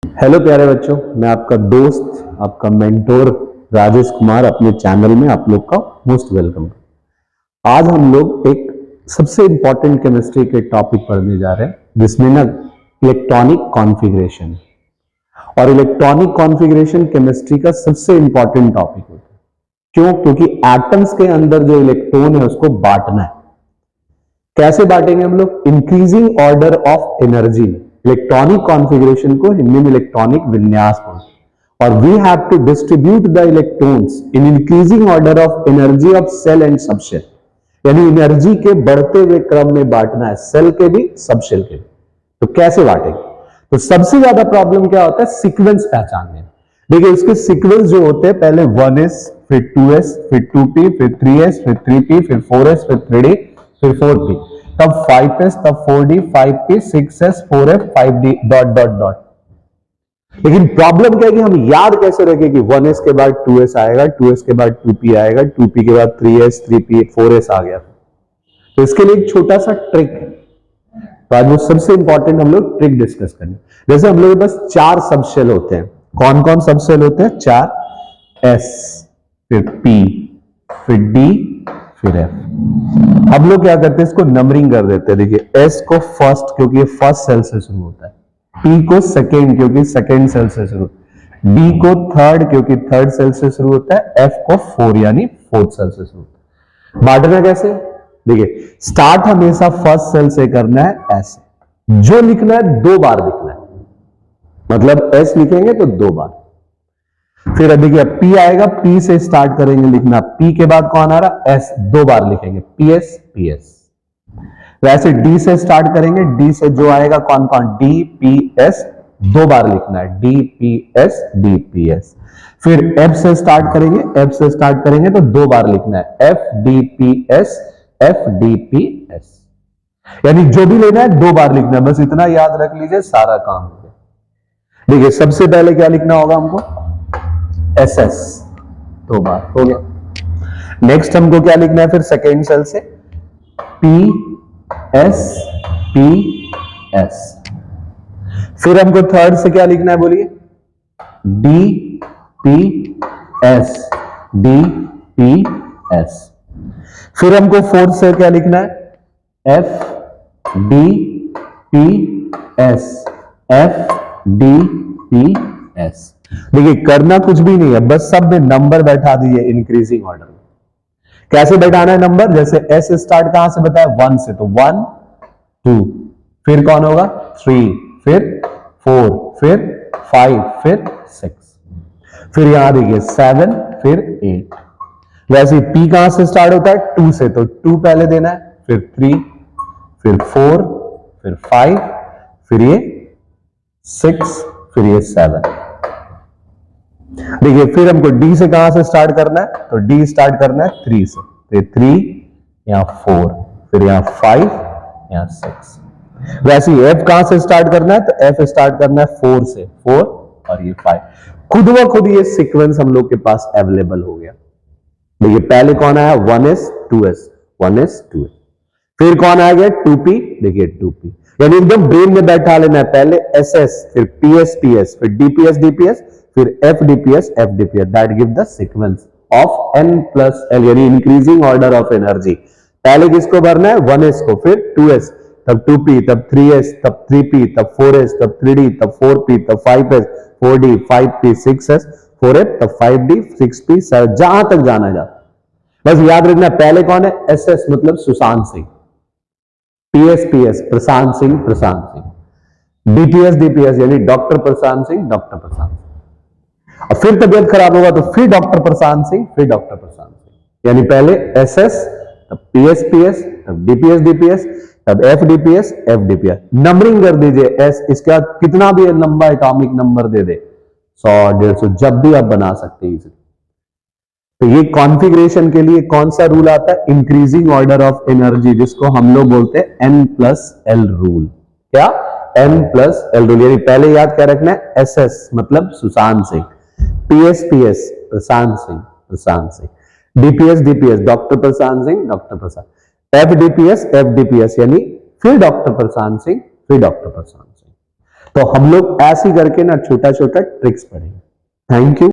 Hello प्यारे बच्चों, मैं आपका दोस्त, आपका मेंटोर राजेश कुमार अपने चैनल में आप लोग का मोस्ट वेलकम। आज हम लोग एक सबसे इंपॉर्टेंट केमिस्ट्री के टॉपिक पढ़ने जा रहे हैं जिसमें ना इलेक्ट्रॉनिक कॉन्फ़िगरेशन। और इलेक्ट्रॉनिक कॉन्फ़िगरेशन केमिस्ट्री का सबसे इंपॉर्टेंट टॉपिक होता है। क्यों? क्योंकि एटम्स के अंदर जो इलेक्ट्रॉन है उसको बांटना है। कैसे बांटेंगे हम लोग? Increasing order of energy. Electronic configuration को हिंदी में इलेक्ट्रॉनिक विन्यास बोलते हैं। और we have to distribute the electrons in increasing order of energy of shell and subshell. यानी एनर्जी के बढ़ते हुए क्रम में बांटना है, सेल के भी सबसेल के भी। तो कैसे बांटेंगे? तो सबसे ज्यादा प्रॉब्लम क्या होता है? सीक्वेंस पहचानने। देखिए इसके सीक्वेंस जो होते हैं, पहले 1s, फिर 2s, फिर 2p, फिर 3s, फिर 3p, फिर 4s, फिर 3d, फिर 4p, तब 5s, तब 4d, 5p, 6s, 4f, 5d dot dot dot. लेकिन प्रॉब्लम क्या है कि हम याद कैसे रखें कि 1s के बाद 2s आएगा, 2s के बाद 2p आएगा, 2p के बाद 3s, 3p, 4s आ गया। तो इसके लिए एक छोटा सा ट्रिक है। तो आज वो सबसे इंपॉर्टेंट हम लोग ट्रिक डिस्कस करेंगे। जैसे हम लोग के पास 4 सबसेल होते हैं। कौन कौन सबसेल होते हैं? 4, S, फिर P, फिर D, फिर F। हम लोग क्या करते हैं? इसको नंबरिंग कर देते हैं। देखिए S को फर्स्ट क्योंकि ये फर्स्ट सेल से शुरू होता है, P को सेकेंड क्योंकि सेकेंड सेल से शुरू, D को थर्ड क्योंकि थर्ड सेल से शुरू होता है, F को 4 यानी फोर्थ सेल से शुरू होता है। बांटना कैसे? देखिए स्टार्ट हमेशा फर्स्ट सेल से करना है। ऐसे जो लिखना है 2 बार लिखना है, मतलब S लिखेंगे तो 2 बार। फिर देखिए P आएगा, P से स्टार्ट करेंगे लिखना, P के बाद कौन आ रहा? S, 2 बार लिखेंगे, PS, PS। वैसे D से स्टार्ट करेंगे, D से जो आएगा कौन कौन? D, P, S, 2 बार लिखना है, D, P, S, D, P, S। फिर F से स्टार्ट करेंगे, F से स्टार्ट करेंगे तो 2 बार लिखना है, F, D, P, S, F, D, P, S। यानी जो भी लेना है 2 बार लिखना है, बस इतना याद रख लीजिए, सारा काम हो गया। देखिए सबसे पहले क्या लिखना होगा हमको? SS, 2 बार हो गया। नेक्स्ट हमको क्या लिखना है? फिर सेकेंड सेल से P, S, P, S। फिर हमको थर्ड से क्या लिखना है? बोलिए, D, P, S, D, P, S। फिर हमको फोर्थ से क्या लिखना है? F, D, P, S, F, D, P, S। देखिए करना कुछ भी नहीं है, बस सब में नंबर बैठा दीजिए इंक्रीजिंग ऑर्डर में। कैसे बैठाना है नंबर? जैसे S स्टार्ट कहां से बताया? 1 से, तो 1, 2, फिर कौन होगा? 3, फिर 4, फिर 5, फिर 6, फिर यहां देखिए 7, फिर 8। वैसे P कहां से स्टार्ट होता है? 2 से, तो 2 पहले देना है, फिर 3, फिर 4, फिर 5, फिर ये 6, फिर ये 7। देखिए फिर हमको D से कहां से स्टार्ट करना है? तो D स्टार्ट करना है 3 से, तो 3, यहां 4, फिर यहां 5, यहां 6। वैसे F कहां से स्टार्ट करना है? तो F स्टार्ट करना है 4 से, 4 और ये 5। खुद व खुद ये सीक्वेंस हम लोग के पास अवेलेबल हो गया। देखिए पहले कौन आया? 1s, 2s, 1s, 2s। फिर कौन आ गया? 2p, देखिए 2p। यानी एकदम ब्रेन में बैठा लेना है, पहले SS, फिर PS, PS, फिर DPS, DPS, फिर FDPS, FDPS। That give the sequence of n plus l, यानी इंक्रीजिंग ऑर्डर ऑफ एनर्जी। पहले किसको भरना है? 1s को, फिर 2s, तब 2p, तब 3s, तब 3p, तब 4s, तब 3d, तब 4p, तब 5s, 4d, 5p, 6s, 4f, तब 5d, 6p, 7, जहां तक जाना जा। बस याद रखना पहले कौन है? SS मतलब Sushant Singh, PS, PS Prashant Singh, Prashant Singh, DPS, DPS यानी डॉक्टर प्रशांत सिंह, डॉक्टर प्रशांत सिंह। और फिर तबियत खराब होगा तो फिर डॉक्टर प्रशांत सिंह, फिर डॉक्टर प्रशांत सिंह। यानी पहले SS, तब PS, PS, तब DPS, DPS, तब FDPS, FDPS। नंबरिंग कर दीजिए S, इसके बाद कितना भी लंबा एटॉमिक नंबर दे दे, 100, 150, जब भी आप बना सकते हैं। तो ये कॉन्फ़िगरेशन के लिए कौन सा रूल आता है? इंक्रीजिंग ऑर्डर ऑफ एनर्जी, जिसको हम लोग बोलते हैं N+L रूल। क्या? N+L rule. यानी पहले याद क्या रखना है? SS मतलब Sushant Singh, PS, PS Prashant Singh, Prashant Singh, DPS, DPS doctor Prashant Singh, doctor प्रशांत, FDPS, FDPS यानी फिर डॉक्टर प्रशांत सिंह, फिर डॉक्टर प्रशांत सिंह। तो हम लोग ऐसे ही करके ना छोटा छोटा ट्रिक्स पढ़ेंगे। Thank you.